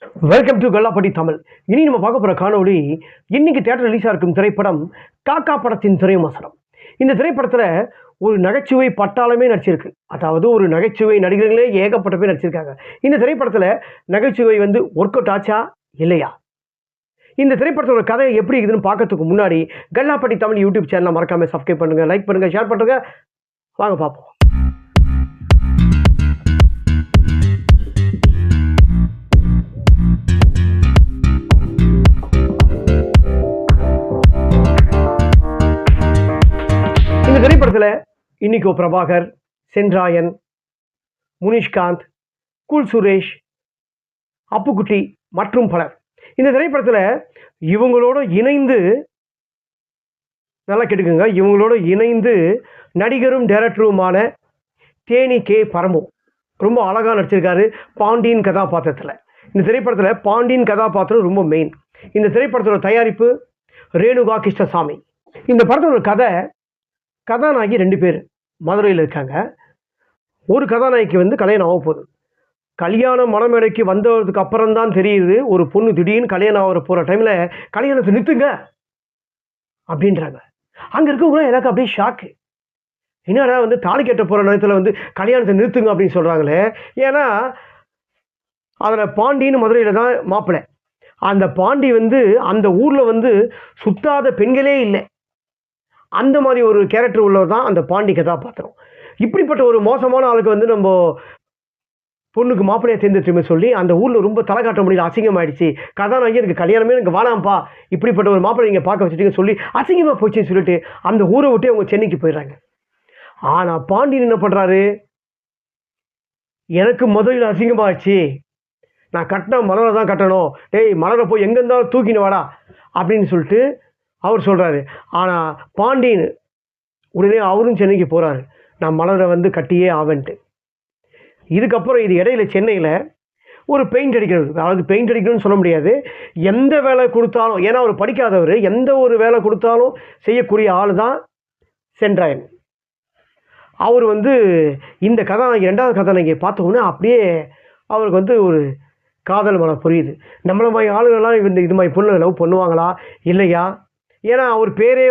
Welcome to Kallapatti Tamil. இனி நம்ம பார்க்க போகிற காணொளி இன்னைக்கு தியேட்டர் ரிலீஸாக இருக்கும் திரைப்படம் காக்கா படத்தின் திரைவிமர்சனம். இந்த திரைப்படத்தில் ஒரு நகைச்சுவை பட்டாளமே நடிச்சிருக்கு. அதாவது ஒரு நகைச்சுவை நடிகர்களே ஏகப்பட்ட பேர் நடிச்சிருக்காங்க. இந்த திரைப்படத்தில் நகைச்சுவை ஒர்க் அவுட் ஆச்சா இல்லையா? இந்த திரைப்படத்தோட கதை எப்படி இருக்குதுன்னு பார்க்கறதுக்கு முன்னாடி கல்லாப்பட்டி தமிழ் யூடியூப் சேனலை மறக்காமல் சப்ஸ்கிரைப் பண்ணுங்கள், லைக் பண்ணுங்கள், ஷேர் பண்ணுங்கள். வாங்க பார்ப்போம். இந்த திரைப்படத்தில் இன்னிகோ பிரபாகர், சென்ராயன், முனிஷ்காந்த், கூல் சுரேஷ், அப்புக்குட்டி மற்றும் பலர். இந்த திரைப்படத்தில் இவங்களோட இணைந்து நல்லா கேட்டுக்குங்க, இவங்களோட இணைந்து நடிகரும் டைரக்டருமான தேனி கே பரமு ரொம்ப அழகாக நடிச்சிருக்காரு பாண்டியன் கதாபாத்திரத்தில். இந்த திரைப்படத்தில் பாண்டியன் கதாபாத்திரம் ரொம்ப மெயின். இந்த திரைப்படத்தோட தயாரிப்பு ரேணுகா கிருஷ்ணசாமி. இந்த படத்தோட கதாநாயகி 2 பேர் மதுரையில் இருக்காங்க. ஒரு கதாநாயகிக்கு கல்யாணம் ஆக போகுது. கல்யாணம் மணமேடைக்கு வந்ததுக்கு அப்புறம் தான் தெரியுது, ஒரு பொண்ணு திடீர்னு கல்யாணம் ஆகிற போகிற டைமில் கல்யாணத்தை நிறுத்துங்க அப்படின்றாங்க. அங்கே இருக்கவங்களும் எனக்கு அப்படியே ஷாக்கு. என்னடா தாலி கட்ட போகிற நேரத்தில் கல்யாணத்தை நிறுத்துங்க அப்படின்னு சொல்கிறாங்களே. ஏன்னா அதில் பாண்டின்னு மதுரையில் தான் மாப்பிள்ளை. அந்த பாண்டி அந்த ஊரில் சுத்தாத பெண்களே இல்லை. அந்த மாதிரி ஒரு கேரக்டர் உள்ளவர் தான் அந்த பாண்டி கதாபாத்திரம். இப்படிப்பட்ட ஒரு மோசமான ஆளுக்கு நம்ம பொண்ணுக்கு மாப்பிள்ளையை தேர்ந்தெடுத்துமே சொல்லி அந்த ஊரில் ரொம்ப தலை காட்ட முடியல, அசிங்கமாயிடுச்சு. கதாநாயகி எனக்கு கல்யாணமே எனக்கு வேணாம்ப்பா, இப்படிப்பட்ட ஒரு மாப்பிள்ளை நீங்கள் பார்க்க வச்சுட்டீங்க சொல்லி அசிங்கமாக போச்சுன்னு சொல்லிட்டு அந்த ஊரை விட்டு அவங்க சென்னைக்கு போயிடுறாங்க. ஆனால் பாண்டியன் என்ன பண்ணுறாரு, எனக்கு முதலில் அசிங்கமாகிடுச்சு, நான் கட்டின மலரை தான் கட்டணும், டேய் மலரை போய் எங்கே இருந்தாலும் தூக்கின்னு வாடா அப்படின்னு சொல்லிட்டு அவர் சொல்கிறாரு. ஆனால் பாண்டியன் உடனே அவரும் சென்னைக்கு போகிறாரு, நான் மலரை கட்டியே ஆவேன்ட்டு. இதுக்கப்புறம் இது இடையில சென்னையில் ஒரு பெயிண்ட் அடிக்கிறது, அதாவது பெயிண்ட் அடிக்கணும்னு சொல்ல முடியாது, எந்த வேலை கொடுத்தாலும், ஏன்னா அவர் படிக்காதவர், எந்த ஒரு வேலை கொடுத்தாலும் செய்யக்கூடிய ஆள் தான் சென்றாயன். அவர் இந்த கதாநாயகி 2வது கதாநாயகியை பார்த்தோன்னே அப்படியே அவருக்கு ஒரு காதல் மனம் புரியுது. நம்மள மாதிரி ஆளுங்கள்லாம் இது மாதிரி பொண்ணு லவ் பண்ணுவாங்களா இல்லையா? ஏன்னா அவர் பேரே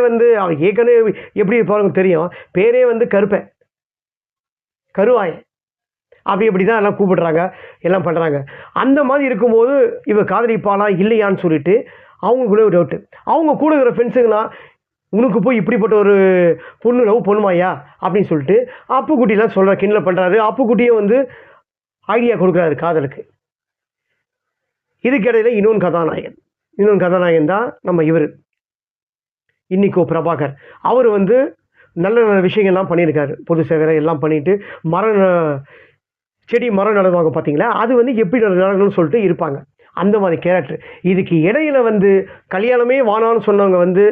அவர் ஏற்கனவே எப்படி இருப்பாருங்க தெரியும், பேரே கருப்பேன், கருவாயன், அப்படி தான் எல்லாம் கூப்பிடுறாங்க, எல்லாம் பண்ணுறாங்க. அந்த மாதிரி இருக்கும்போது இவர் காதலிப்பாளா இல்லையான்னு சொல்லிட்டு அவங்களுக்குள்ளே ஒரு டவுட்டு. அவங்க கூட இருக்கிற ஃப்ரெண்ட்ஸுங்களாம், உனக்கு போய் இப்படிப்பட்ட ஒரு பொண்ணு லவ் பண்ணுமாயா அப்படின்னு சொல்லிட்டு அப்புக்குட்டிலாம் சொல்கிற கிண்டல் பண்ணுறாரு. அப்புக்குட்டியும் ஐடியா கொடுக்குறாரு காதலுக்கு. இதுக்கிடையில் இன்னொன்று கதாநாயகன் தான் நம்ம இவர் இன்னிகோ பிரபாகர். அவர் நல்ல நல்ல விஷயங்கள்லாம் பண்ணியிருக்காரு, பொது சேவை எல்லாம் பண்ணிட்டு செடி மரம் நடுவாங்க பார்த்தீங்களா, அது எப்படி நடக்கணும்னு சொல்லிட்டு இருப்பாங்க, அந்த மாதிரி கேரக்டர். இதுக்கு இடையில் கல்யாணமே வானான்னு சொன்னவங்க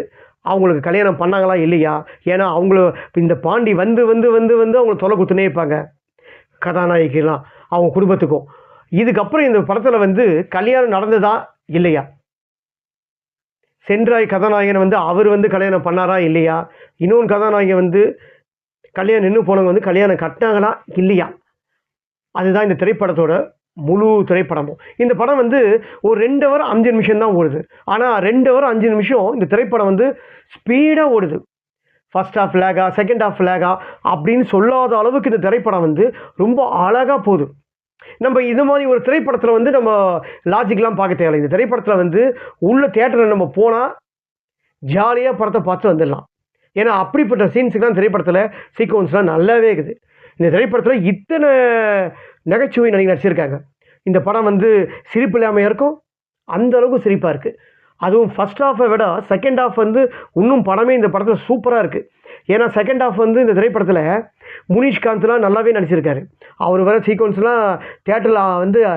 அவங்களுக்கு கல்யாணம் பண்ணாங்களா இல்லையா? ஏன்னா அவங்கள இந்த பாண்டி அவங்க தொலை குத்துனே இருப்பாங்க கதாநாயகிலாம் அவங்க குடும்பத்துக்கும். இதுக்கப்புறம் இந்த படத்தில் கல்யாணம் நடந்ததா இல்லையா? சென்றாய் கதாநாயகன் அவர் கல்யாணம் பண்ணாரா இல்லையா? இன்னொன்று கதாநாயகன் கல்யாணம் நின்று போனவங்க கல்யாணம் கட்டினாங்களா இல்லையா? அதுதான் இந்த திரைப்படத்தோட முழு திரைப்படமும். இந்த படம் ஒரு 2 ஹவர் 5 நிமிஷம் தான் ஓடுது. ஆனால் 2 ஹவர் 5 நிமிஷம் இந்த திரைப்படம் ஸ்பீடாக ஓடுது. First half Lekha, second half Lekha அப்படின்னு சொல்லாத அளவுக்கு இந்த திரைப்படம் ரொம்ப அழகாக போகுது. நம்ம இது மாதிரி ஒரு திரைப்படத்தில் நம்ம லாஜிக்லாம் பார்க்க தேவையில்லை. இந்த திரைப்படத்தில் உள்ள தியேட்டரில் நம்ம போனால் ஜாலியாக படத்தை பார்த்து வந்துடலாம். ஏன்னா அப்படிப்பட்ட சீன்ஸுக்கெலாம் திரைப்படத்தில் சீக்வன்ஸ்லாம் நல்லாவே இருக்குது. இந்த திரைப்படத்தில் இத்தனை நகைச்சுவை நடிகை நடிச்சிருக்காங்க. இந்த படம் சிரிப்பு இல்லாமல் இருக்கும், அந்த அளவுக்கு சிரிப்பாக இருக்குது. அதுவும் ஃபர்ஸ்ட் ஹாஃபை விட செகண்ட் ஹாஃப் இன்னும் படமே இந்த படத்தில் சூப்பராக இருக்குது. ஏன்னா செகண்ட் ஹாஃப் இந்த திரைப்படத்தில் முனிஷ்காந்த்லாம் நல்லாவே நடிச்சிருக்காரு. அவர் வர சீக்வன்ஸ்லாம் தியேட்டரில்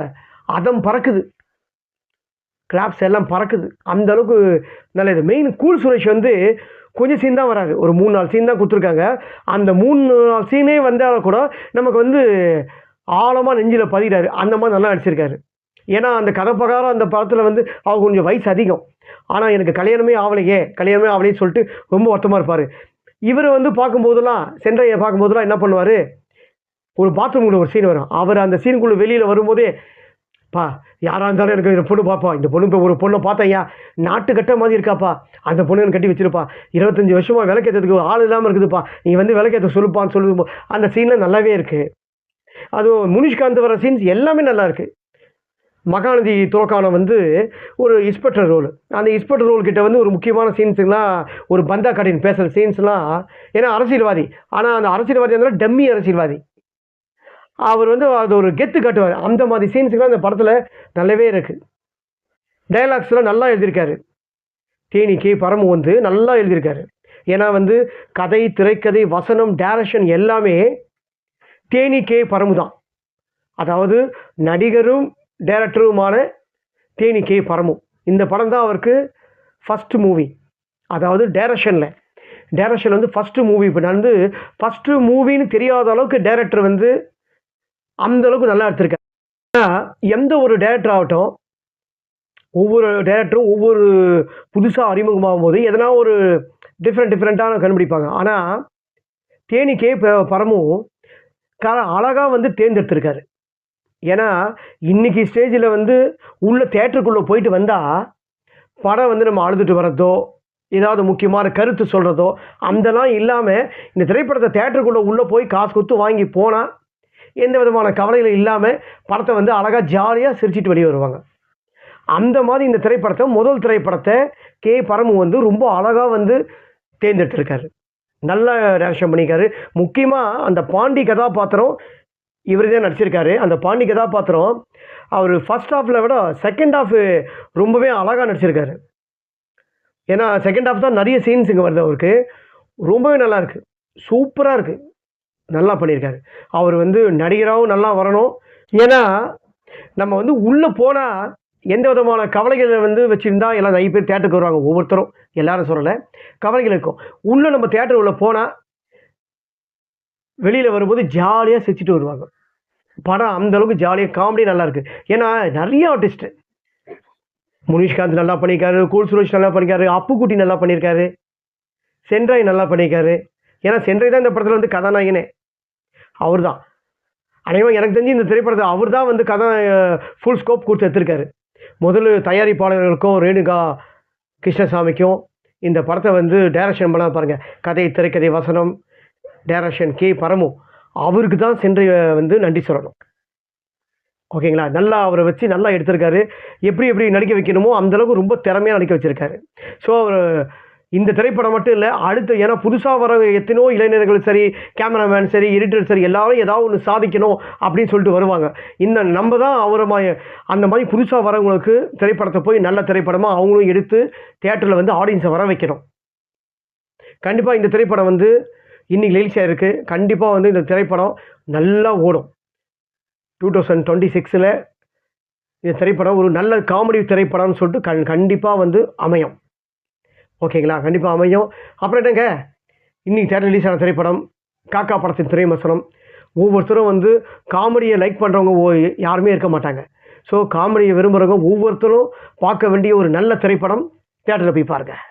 அதம் பறக்குது, கிளாப்ஸ் எல்லாம் பறக்குது, அந்த அளவுக்கு நல்லது. மெயின் கூல் சுரேஷ் கொஞ்சம் சீன் தான் வராது, ஒரு 3-4 சீன் தான் கொடுத்துருக்காங்க. அந்த 3-4 சீனே வந்தாலும் கூட நமக்கு ஆழமாக நெஞ்சில் பதிகிறாரு, அந்த மாதிரி நல்லா நடிச்சிருக்காரு. ஏன்னா அந்த கதை பிரகாரம் அந்த படத்தில் அவங்க கொஞ்சம் வயசு அதிகம், ஆனால் எனக்கு கல்யாணமே ஆகலையே சொல்லிட்டு ரொம்ப வருத்தமாக இருப்பார். இவர் பார்க்கும்போதெல்லாம் சென்றையை பார்க்கும்போதெல்லாம் என்ன பண்ணுவார், ஒரு பாத்ரூம்குள்ளே ஒரு சீன் வரும், அவர் அந்த சீனுக்குள்ளே வெளியில் வரும்போதே பா யாராக இருந்தாலும் எனக்கு இந்த பொண்ணு பார்ப்பா, இந்த பொண்ணு இப்போ ஒரு பொண்ணை பார்த்தேன்யா, நாட்டுக்கட்ட மாதிரி இருக்காப்பா, அந்த பொண்ணு எனக்கு கட்டி வச்சிருப்பா, 25 வருஷமாக விளக்கேற்றதுக்கு ஆள் இல்லாமல் இருக்குதுப்பா, நீ வந்து விளக்கேற்ற சொல்லுப்பான்னு சொல்லுவோம். அந்த சீனில் நல்லாவே இருக்குது. அதுவும் முனிஷ்காந்த் வர சீன்ஸ் எல்லாமே நல்லா இருக்குது. மகாநதி துலக்கான வந்து ஒரு இன்ஸ்பெக்டர் ரோல், அந்த இன்ஸ்பெக்டர் ரோல் கிட்ட வந்து ஒரு முக்கியமான சீன்ஸுங்களாம் ஒரு பந்தா காட்டின் பேசுகிற சீன்ஸ்லாம், ஏன்னா அரசியல்வாதி, ஆனால் அந்த அரசியல்வாதி இருந்தாலும் டம்மி அரசியல்வாதி, அவர் வந்து அது ஒரு கெத்து காட்டுவார். அந்த மாதிரி சீன்ஸுங்களாம் அந்த படத்தில் நல்லாவே இருக்குது. டைலாக்ஸ்லாம் நல்லா எழுதியிருக்காரு. தேனி கே பரமு வந்து நல்லா எழுதியிருக்காரு. ஏன்னா வந்து கதை, திரைக்கதை, வசனம், டைரக்ஷன் எல்லாமே தேனி கே பரமு தான். அதாவது நடிகரும் டைரக்டருமான தேனி கே பரமு. இந்த படம் தான் அவருக்கு ஃபஸ்ட்டு மூவி, அதாவது டைரக்ஷன் வந்து ஃபஸ்ட்டு மூவி. இப்போ நான் வந்து ஃபஸ்ட்டு மூவின்னு தெரியாத அளவுக்கு டைரக்டர் வந்து அந்த அளவுக்கு நல்லா எடுத்திருக்காரு. எந்த ஒரு டைரக்டர் ஆகட்டும், ஒவ்வொரு டைரக்டரும் ஒவ்வொரு புதுசாக அறிமுகமாகும் போது எதனா ஒரு டிஃப்ரெண்ட்டான கண்டுபிடிப்பாங்க. ஆனால் தேனி கே பரமு அழகாக வந்து தேர்ந்தெடுத்திருக்காரு. ஏன்னா இன்னைக்கு ஸ்டேஜில் வந்து உள்ள தேட்டருக்குள்ளே போயிட்டு வந்தால் படம் வந்து நம்ம அழுதுட்டு வர்றதோ, ஏதாவது முக்கியமான கருத்து சொல்கிறதோ அதெல்லாம் இல்லாமல் இந்த திரைப்படத்தை தேட்டருக்குள்ளே உள்ளே போய் காசு கொடுத்து வாங்கி போனால் எந்த விதமான கவலைகளும் இல்லாமல் படத்தை வந்து அழகாக ஜாலியாக சிரிச்சிட்டு வெளியே வருவாங்க. அந்த மாதிரி இந்த திரைப்படத்தை, முதல் திரைப்படத்தை கே பரமு வந்து ரொம்ப அழகாக வந்து தேர்ந்தெடுத்திருக்காரு. நல்ல டைரக்ஷன் பண்ணியிருக்காரு. முக்கியமாக அந்த பாண்டி கதாபாத்திரம் இவர் தான் நடிச்சிருக்காரு. அந்த பாண்டி கதாபாத்திரம் அவர் ஃபர்ஸ்ட் ஹாஃபில் விட செகண்ட் ஹாஃப் ரொம்பவே அழகாக நடிச்சிருக்காரு. ஏன்னா செகண்ட் ஹாஃப் தான் நிறைய சீன்ஸ் இங்கே வருது அவருக்கு. ரொம்பவே நல்லா இருக்குது, சூப்பராக இருக்குது, நல்லா பண்ணியிருக்காரு. அவர் வந்து நடிகராகவும் நல்லா வரணும். ஏன்னா நம்ம வந்து உள்ளே போனால் எந்த விதமான கவலைகளை வந்து வச்சுருந்தா எல்லாம் நிறைய பேர் தேட்டருக்கு வருவாங்க. ஒவ்வொருத்தரும், எல்லாரும் சொல்லலை, கவலைகள் இருக்கும். உள்ளே நம்ம தேட்டர் உள்ளே போனால் வெளியில் வரும்போது ஜாலியாக சிரிச்சிட்டு வருவாங்க. படம் அந்தளவுக்கு ஜாலியாக, காமெடி நல்லா இருக்குது. ஏன்னா நிறைய ஆர்டிஸ்ட்டு, முனிஷ்காந்த் நல்லா பண்ணியிருக்காரு, கூல் சுரேஷ் நல்லா பண்ணியிருக்காரு, அப்புக்குட்டி நல்லா பண்ணியிருக்காரு, சென்ட்ராய் நல்லா பண்ணியிருக்காரு. ஏன்னா சென்ட்ராய் தான் இந்த படத்தில் வந்து கதாநாயகனே, அவர் தான். அனைவரும் எனக்கு தெரிஞ்சு இந்த திரைப்படத்தை அவர் தான் வந்து கதை ஃபுல் ஸ்கோப் கொடுத்து எடுத்திருக்காரு. முதல்ல தயாரிப்பாளர்களுக்கும் ரேணுகா கிருஷ்ணசாமிக்கும் இந்த படத்தை வந்து டைரக்ஷன் பண்ண பாருங்கள். கதை, திரைக்கதை, வசனம், டைரக்ஷன் கே பரமு, அவருக்கு தான் சென்ட்ராய் வந்து நன்றி சொல்லணும். ஓகேங்களா? நல்லா அவரை வச்சு நல்லா எடுத்திருக்காரு. எப்படி நடிக்க வைக்கணுமோ அந்தளவுக்கு ரொம்ப திறமையாக நடிக்க வச்சுருக்காரு. ஸோ அவர் இந்த திரைப்படம் மட்டும் இல்லை, அடுத்து, ஏன்னா புதுசாக வர எத்தனையோ இளைஞர்கள் சரி, கேமராமேன் சரி, எடிட்டர் சரி, எல்லாரும் ஏதாவது ஒன்று சாதிக்கணும் அப்படின்னு சொல்லிட்டு வருவாங்க. இந்த நம்ம தான் அவரை அந்த மாதிரி புதுசாக வரவங்களுக்கு திரைப்படத்தை போய் நல்ல திரைப்படமாக அவங்களும் எடுத்து தியேட்டரில் வந்து ஆடியன்ஸை வர வைக்கணும். கண்டிப்பாக இந்த திரைப்படம் வந்து இன்னைக்கு ரிலீஸாக இருக்குது. கண்டிப்பாக வந்து இந்த திரைப்படம் நல்லா ஓடும். 2026 இந்த திரைப்படம் ஒரு நல்ல காமெடி திரைப்படம்னு சொல்லிட்டு கண்டிப்பாக வந்து அமையும். ஓகேங்களா? கண்டிப்பாக அமையும். அப்புறம் என்னங்க, இன்றைக்கி தேட்டர் ரிலீஸ் ஆன திரைப்படம் காக்கா படத்தின் திரைமசனம். ஒவ்வொருத்தரும் வந்து காமெடியை லைக் பண்ணுறவங்க யாருமே இருக்க மாட்டாங்க. ஸோ காமெடியை விரும்புகிறவங்க ஒவ்வொருத்தரும் பார்க்க வேண்டிய ஒரு நல்ல திரைப்படம். தேட்டரில் போய் பாருங்கள்.